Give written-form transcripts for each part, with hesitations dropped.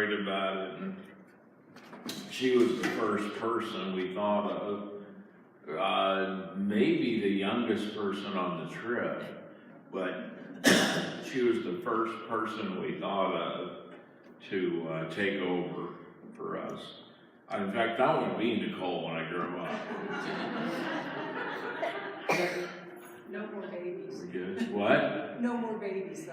prayed about it. She was the first person we thought of. Maybe the youngest person on the trip, but she was the first person we thought of to take over for us. In fact, I want to be Nicole when I grow up. No more babies. We're good. What? No more babies, though.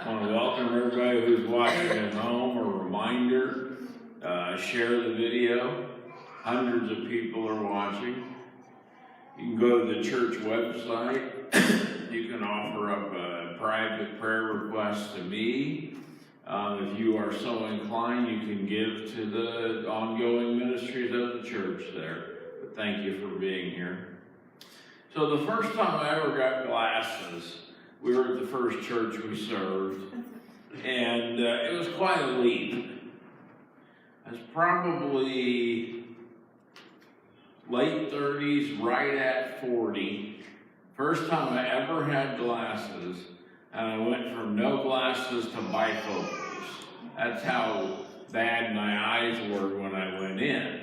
I want to welcome everybody who's watching at home. A reminder, share the video. Hundreds of people are watching. You can go to the church website. You can offer up a private prayer request to me. If you are so inclined, you can give to the ongoing ministries of the church there. But thank you for being here. So the first time I ever got glasses, we were at the first church we served, and it was quite a leap. I was probably late 30s, right at 40. First time I ever had glasses, and I went from no glasses to bifocals. That's how bad my eyes were when I went in.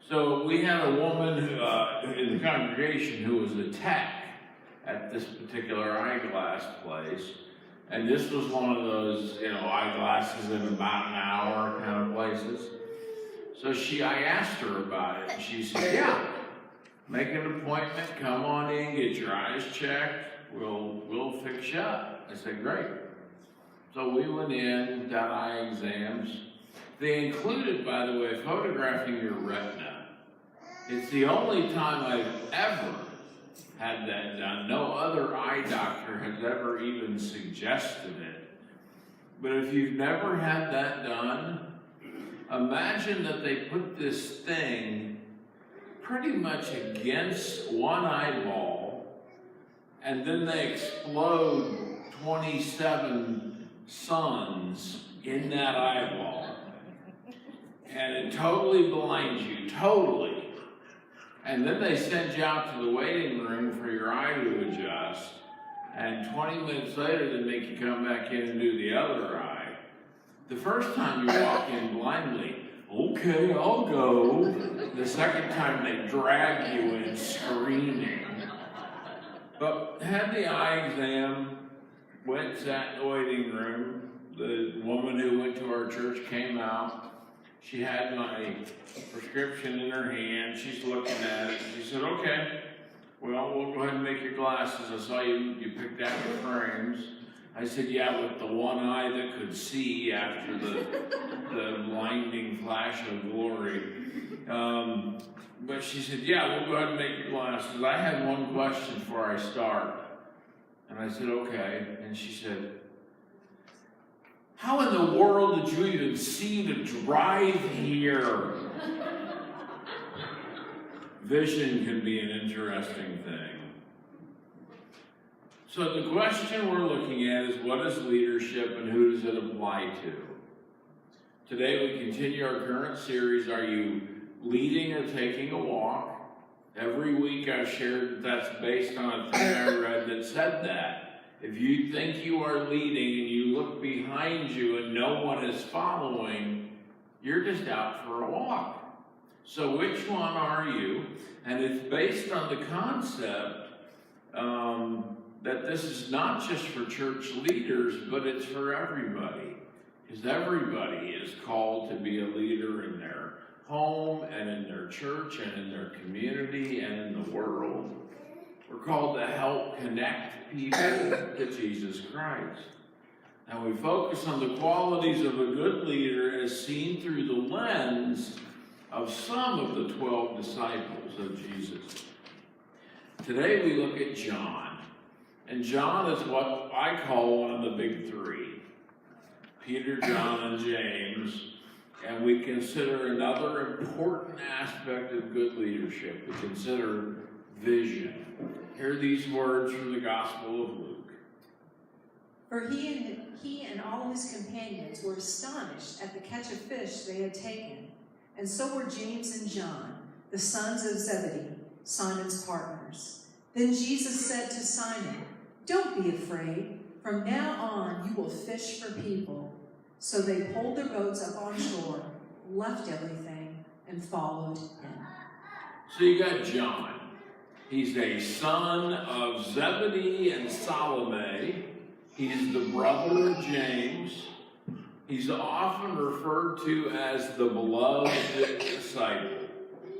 So we had a woman in the congregation who was a tech at this particular eyeglass place. And this was one of those, eyeglasses in about an hour kind of places. So I asked her about it, and she said, yeah, make an appointment, come on in, get your eyes checked, we'll fix you up. I said, great. So we went in, got eye exams. They included, by the way, photographing your retina. It's the only time I've ever had that done. No other eye doctor has ever even suggested it. But if you've never had that done, imagine that they put this thing pretty much against one eyeball, and then they explode 27 suns in that eyeball. And it totally blinds you, totally. And then they send you out to the waiting room for your eye to adjust. And 20 minutes later, they make you come back in and do the other eye. The first time you walk in blindly, okay, I'll go. The second time they drag you in screaming. But had the eye exam, sat in the waiting room. The woman who went to our church came out. She had my prescription in her hand. She's looking at it. She said, okay, well, we'll go ahead and make your glasses. I saw you picked out your frames. I said, yeah, with the one eye that could see after the blinding flash of glory. But she said, yeah, we'll go ahead and make your glasses. I had one question before I start. And I said, okay. And she said, how in the world did you even see to drive here? Vision can be an interesting thing. So the question we're looking at is, what is leadership and who does it apply to? Today we continue our current series, Are You Leading or Taking a Walk? Every week I've shared that that's based on a thing I read that said that. If you think you are leading and you look behind you and no one is following, you're just out for a walk. So which one are you? And it's based on the concept that this is not just for church leaders, but it's for everybody. Because everybody is called to be a leader in their home and in their church and in their community and in the world. We're called to help connect people to Jesus Christ. And we focus on the qualities of a good leader as seen through the lens of some of the 12 disciples of Jesus. Today we look at John. And John is what I call one of the big three. Peter, John, and James. And we consider another important aspect of good leadership. We consider vision. Hear these words from the Gospel of Luke. For he and all his companions were astonished at the catch of fish they had taken, and so were James and John, the sons of Zebedee, Simon's partners. Then Jesus said to Simon, don't be afraid. From now on, you will fish for people. So they pulled their boats up on shore, left everything, and followed him. So you got John. He's a son of Zebedee and Salome. He's the brother of James. He's often referred to as the beloved disciple.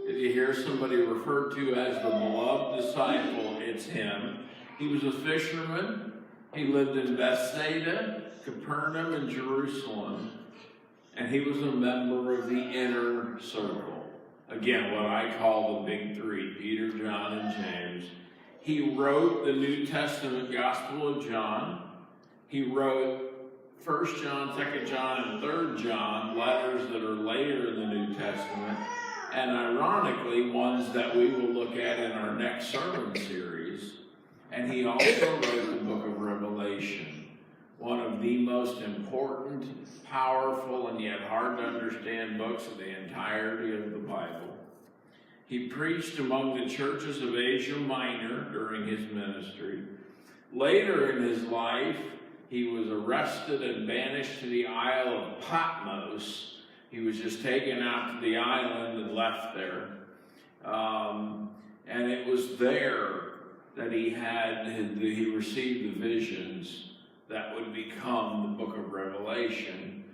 If you hear somebody referred to as the beloved disciple, it's him. He was a fisherman. He lived in Bethsaida, Capernaum, and Jerusalem. And he was a member of the inner circle. Again, what I call the big three, Peter, John, and James. He wrote the New Testament Gospel of John. He wrote 1 John, 2 John, and 3 John, letters that are later in the New Testament, and ironically, ones that we will look at in our next sermon series. And he also wrote the book of Revelation, one of the most important, powerful, and yet hard to understand books of the entirety of the Bible. He preached among the churches of Asia Minor during his ministry. Later in his life, he was arrested and banished to the Isle of Patmos. He was just taken out to the island and left there. And it was there that he received the visions that would become the book of Revelation.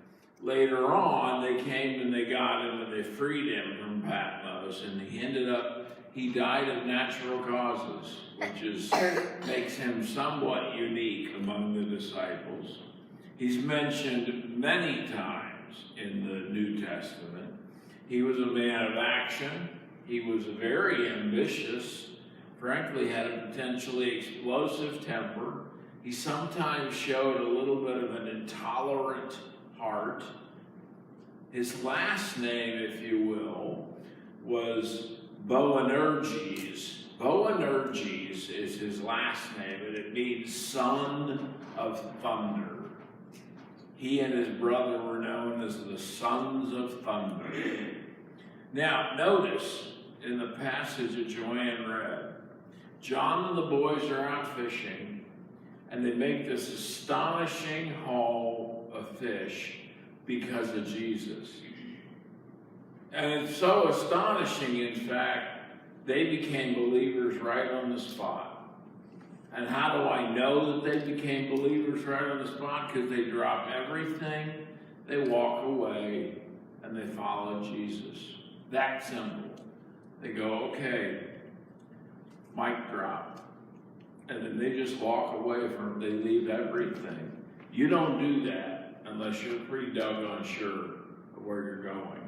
Later on, they came and they got him and they freed him from Patmos, and he died of natural causes, which makes him somewhat unique among the disciples. He's mentioned many times in the New Testament. He was a man of action. He was very ambitious, frankly had a potentially explosive temper. He sometimes showed a little bit of an intolerant heart. His last name, if you will, was Boanerges. Boanerges is his last name, and it means son of thunder. He and his brother were known as the sons of thunder. Now, notice in the passage that Joanne read, John and the boys are out fishing, and they make this astonishing haul of fish because of Jesus. And it's so astonishing, in fact, they became believers right on the spot. And how do I know that they became believers right on the spot? Because they drop everything, they walk away, and they follow Jesus. That simple. They go, okay, mic drop. And then they just walk away from it. They leave everything. You don't do that unless you're pretty doggone sure of where you're going.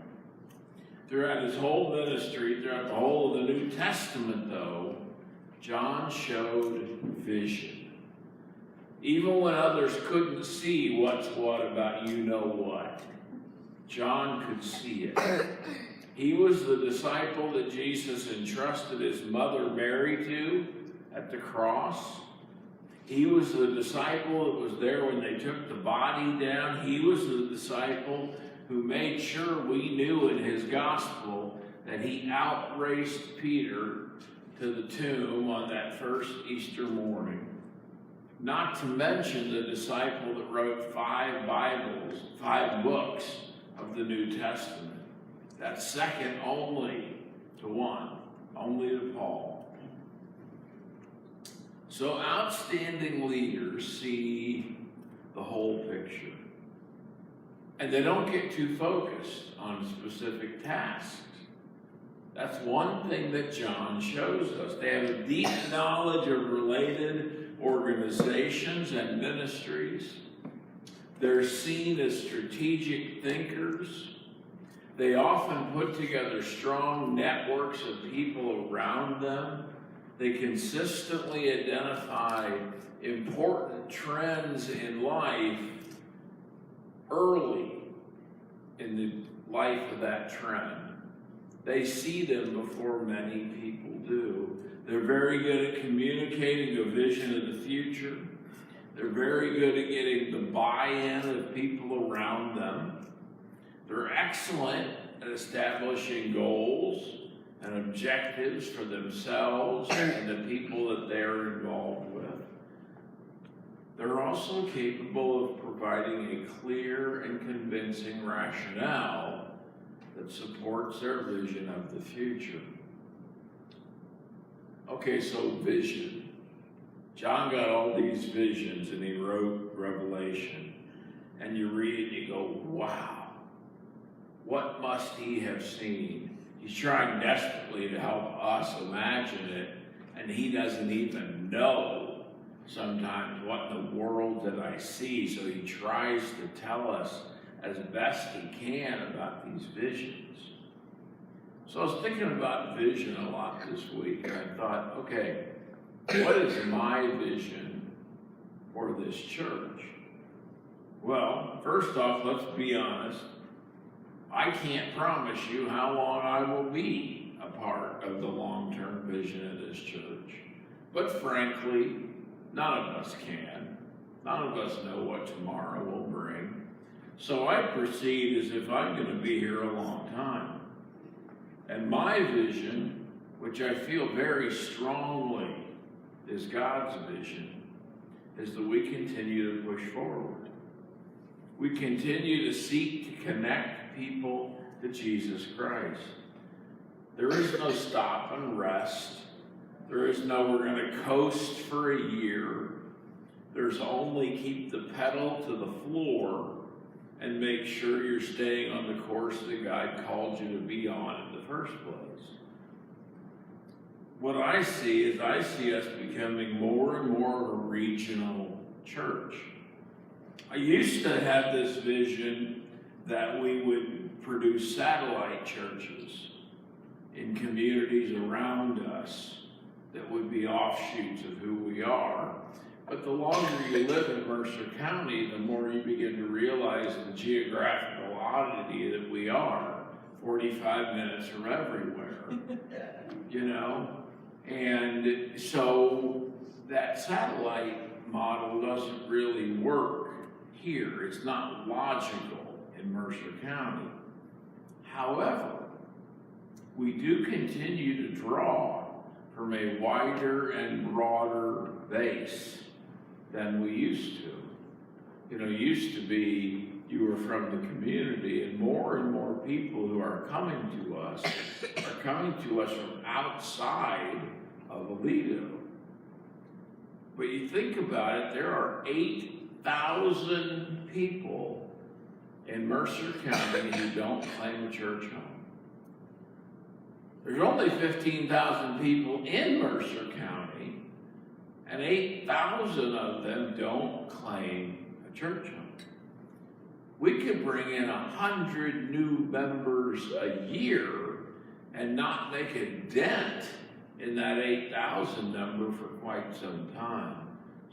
Throughout his whole ministry, throughout the whole of the New Testament, though, John showed vision. Even when others couldn't see what's what about you know what, John could see it. He was the disciple that Jesus entrusted his mother Mary to at the cross. He was the disciple that was there when they took the body down. He was the disciple who made sure we knew in his gospel that he outraced Peter to the tomb on that first Easter morning. Not to mention the disciple that wrote 5 books of the New Testament. That's second only to one, only to Paul. So outstanding leaders see the whole picture. And they don't get too focused on specific tasks. That's one thing that John shows us. They have a deep knowledge of related organizations and ministries. They're seen as strategic thinkers. They often put together strong networks of people around them. They consistently identify important trends in life early in the life of that trend. They see them before many people do. They're very good at communicating a vision of the future. They're very good at getting the buy-in of people around them. They're excellent at establishing goals and objectives for themselves and the people that they're involved with. they're also capable of providing a clear and convincing rationale that supports their vision of the future. Okay, so vision. John got all these visions and he wrote Revelation. And you read it and you go, wow, what must he have seen? He's trying desperately to help us imagine it, and he doesn't even know sometimes what in the world did I see. So he tries to tell us as best he can about these visions. So I was thinking about vision a lot this week, and I thought, okay, what is my vision for this church? Well, first off, let's be honest. I can't promise you how long I will be a part of the long-term vision of this church. But frankly, none of us can. None of us know what tomorrow will bring. So I proceed as if I'm going to be here a long time. And my vision, which I feel very strongly is God's vision, is that we continue to push forward. We continue to seek to connect people to Jesus Christ. There is no stop and rest. There is no we're going to coast for a year. There's only keep the pedal to the floor and make sure you're staying on the course that God called you to be on in the first place. What I see is I see us becoming more and more of a regional church. I used to have this vision that we would produce satellite churches in communities around us that would be offshoots of who we are. But the longer you live in Mercer County, the more you begin to realize the geographical oddity that we are, 45 minutes from everywhere, you know? And so that satellite model doesn't really work here. It's not logical in Mercer County. However, we do continue to draw from a wider and broader base than we used to. You know, used to be you were from the community, and more people who are coming to us from outside of Aledo. But you think about it, there are 8,000 people in Mercer County who don't claim a church home. There's only 15,000 people in Mercer County, and 8,000 of them don't claim a church home. We could bring in 100 new members a year and not make a dent in that 8,000 number for quite some time.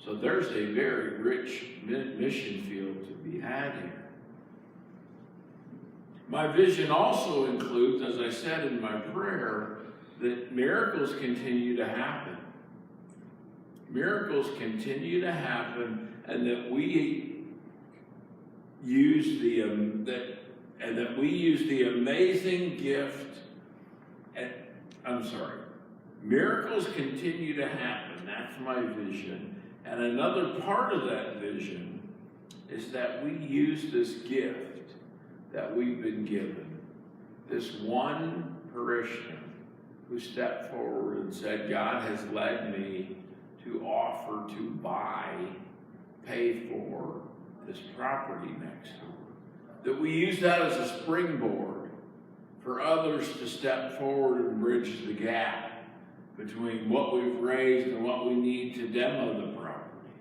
So there's a very rich mission field to be had here. My vision also includes, as I said in my prayer, that miracles continue to happen. Miracles continue to happen, and that we use the amazing gift. Miracles continue to happen. That's my vision. And another part of that vision is that we use this gift that we've been given. This one parishioner who stepped forward and said, God has led me to offer to pay for this property next door. That we use that as a springboard for others to step forward and bridge the gap between what we've raised and what we need to demo the property.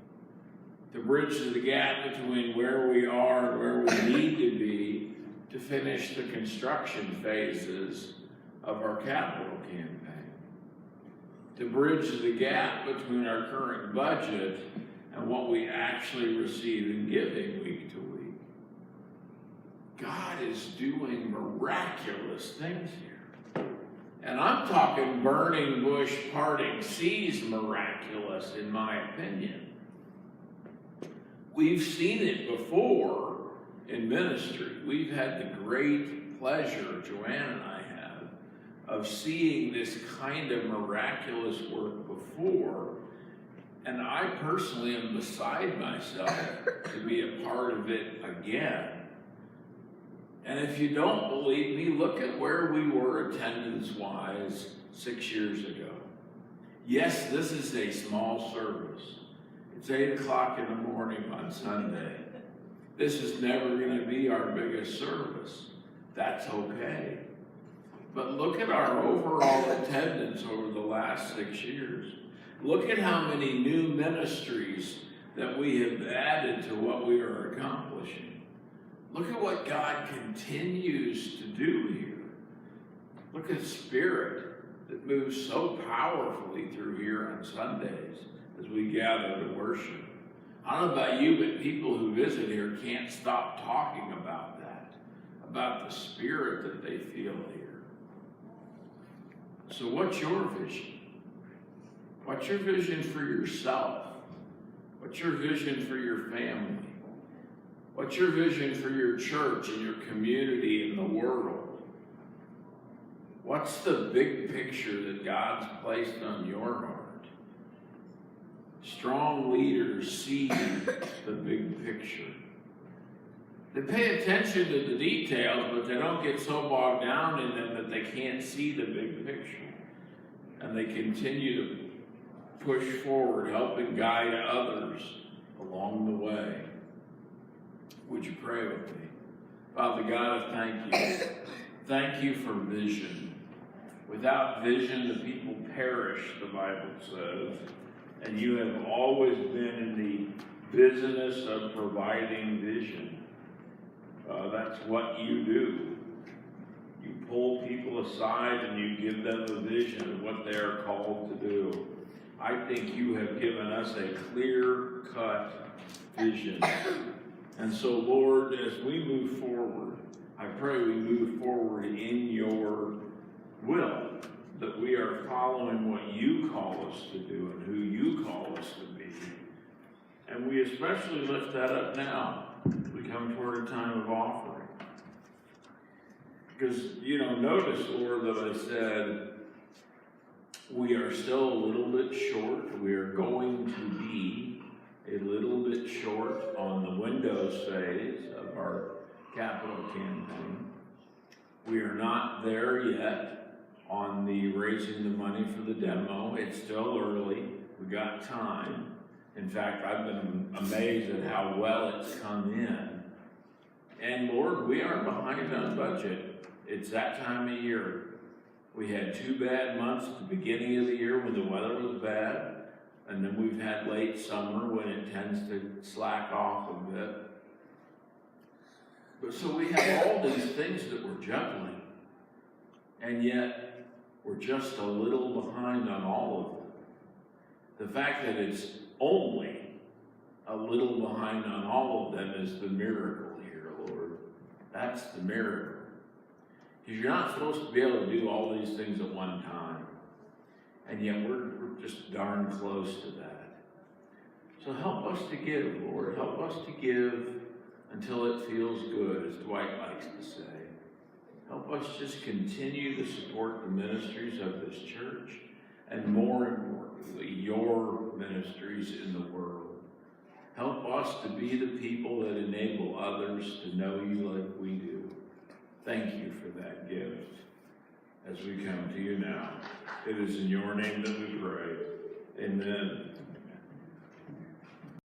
To bridge the gap between where we are and where we need to be to finish the construction phases of our capital campaign. To bridge the gap between our current budget and what we actually receive in giving week to week. God is doing miraculous things here. And I'm talking burning bush parting seas miraculous, in my opinion. We've seen it before in ministry. We've had the great pleasure, Joanne and I have, of seeing this kind of miraculous work before. And I personally am beside myself to be a part of it again. And if you don't believe me, look at where we were attendance-wise 6 years ago. Yes, this is a small service. It's 8 o'clock in the morning on Sunday. This is never going to be our biggest service. That's okay. But look at our overall attendance over the last 6 years. Look at how many new ministries that we have added to what we are accomplishing. Look at what God continues to do here. Look at Spirit that moves so powerfully through here on Sundays as we gather to worship. I don't know about you, but people who visit here can't stop talking about that, about the Spirit that they feel here. So what's your vision? What's your vision for yourself? What's your vision for your family? What's your vision for your church and your community and the world? What's the big picture that God's placed on your heart? Strong leaders see the big picture. They pay attention to the details, but they don't get so bogged down in them that they can't see the big picture. And they continue to push forward, helping guide others along the way. Would you pray with me? Father God, I thank you. Thank you for vision. Without vision, the people perish, the Bible says. And you have always been in the business of providing vision. That's what you do. You pull people aside and you give them a vision of what they are called to do. I think you have given us a clear-cut vision. And so, Lord, as we move forward, I pray we move forward in your will, that we are following what you call us to do and who you call us to be. And we especially lift that up now. We come toward a time of offering. Because, notice, Lord, that I said, we are still a little bit short. We are going to be a little bit short on the Windows phase of our capital campaign. We are not there yet on the raising the money for the demo. It's still early. We got time. In fact, I've been amazed at how well it's come in. And Lord, we are behind on budget. It's that time of year. We had 2 bad months at the beginning of the year when the weather was bad. And then we've had late summer when it tends to slack off a bit. But so we have all these things that we're juggling. And yet, we're just a little behind on all of them. The fact that it's only a little behind on all of them is the miracle here, Lord. That's the miracle. Because you're not supposed to be able to do all these things at one time. And yet we're just darn close to that. So help us to give, Lord. Help us to give until it feels good, as Dwight likes to say. Help us just continue to support the ministries of this church, and more importantly, your ministries in the world. Help us to be the people that enable others to know you like we do. Thank you for that gift as we come to you now. It is in your name that we pray. Amen.